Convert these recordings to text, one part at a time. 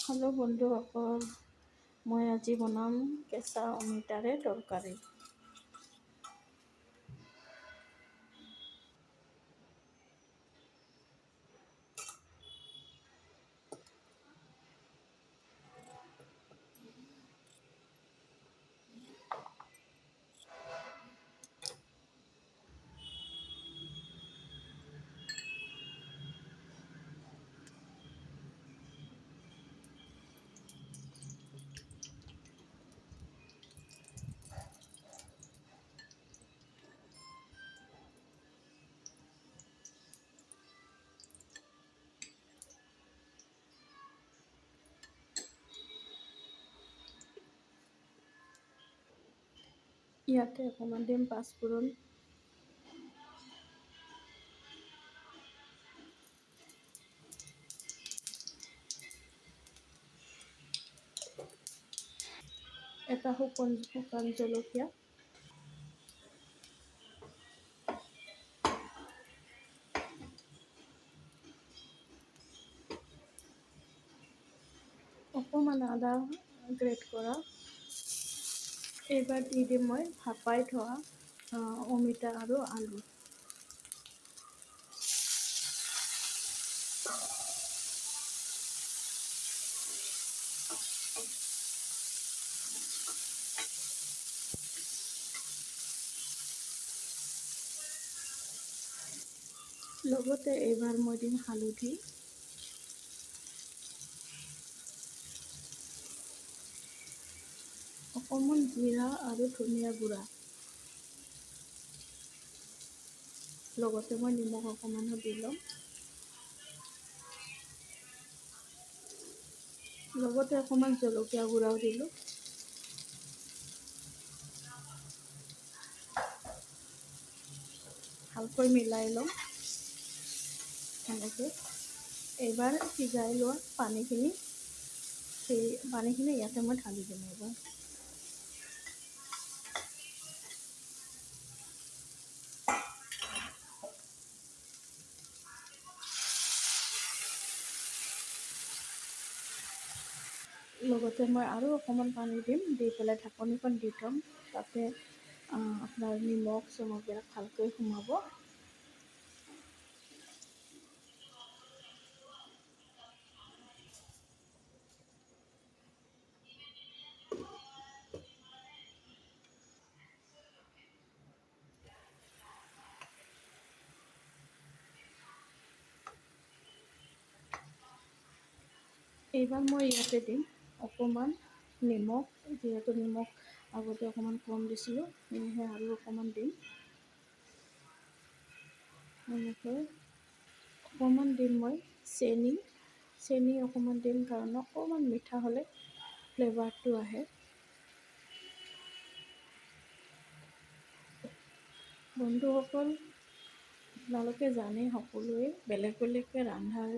Hello' বন্ধুসকল, মই আজি বনাম কেঁচা অমিতাৰে তৰকাৰী। ইয়াতে অকণমান দিম পাঁচফোৰণ, এটা শুকান জলকীয়া, অকণমান আদা গ্ৰেট কৰা। এইবাৰ দি দিম মই ভাপাই থোৱা অমিতা আৰু আলু। লগতে এইবাৰ মই দিম হালধি, অকণমান জিৰা আৰু ধনিয়া গুড়া, লগতে মই নিমখ অকণমানো দি ল'ম। লগতে অকণমান জলকীয়া গুড়াও দিলোঁ। ভালকৈ মিলাই ল'ম এনেকৈ। এইবাৰ সিজাই লোৱা পানীখিনি, সেই পানীখিনি ইয়াতে মই ঢালি দিম এইবাৰ। লগতে মই আৰু অকণমান পানী দিম, দি পেলাই ঢাকনিখন দি থ'ম, তাতে আপোনাৰ নিমখ চমকবিলাক ভালকৈ সোমাব। এইবাৰ মই ইয়াতে দিম অকণমান নিমখ, যিহেতু নিমখ আগতে অকণমান কম দিছিলোঁ, সেয়েহে আৰু অকণমান দিম। এনেকৈ অকণমান দিম মই চেনি অকণমান দিম, কাৰণ অকণমান মিঠা হ'লে ফ্লেভাৰটো আহে। বন্ধুসকল, আপোনালোকে জানে সকলোৱে বেলেগ বেলেগকৈ ৰন্ধাৰ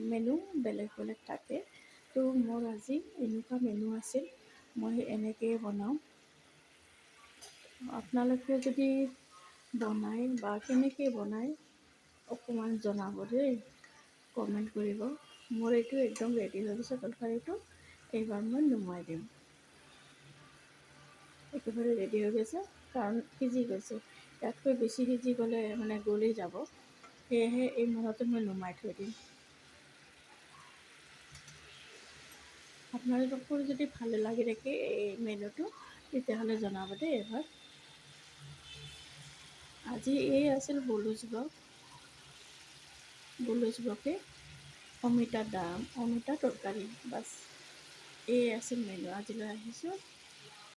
মেনু বেলেগ বেলেগ থাকে। তো মোৰ আজি এনেকুৱা মেনু আছিল, মই এনেকৈয়ে বনাওঁ। আপোনালোকে যদি বনায় বা কেনেকৈ বনায় অকণমান জনাব দেই, কমেণ্ট কৰিব। মোৰ এইটো একদম ৰেডি হৈ গৈছে তৰকাৰীটো, এইবাৰ মই নমাই দিম। একেবাৰে ৰেডি হৈ গৈছে, কাৰণ সিজি গৈছে। ইয়াতকৈ বেছি সিজি গ'লে মানে গলি যাব, সেয়েহে এই মুহূৰ্তত মই নমাই থৈ দিম। আপোনালোকৰ যদি ভালে লাগি থাকে এই মেনুটো, তেতিয়াহ'লে জনাব দেই এবাৰ। আজি এই আছিল বলুচ ব্লগে অমিতা তৰকাৰী, বাছ এই আছিল মেনু। আজিলৈ আহিছোঁ।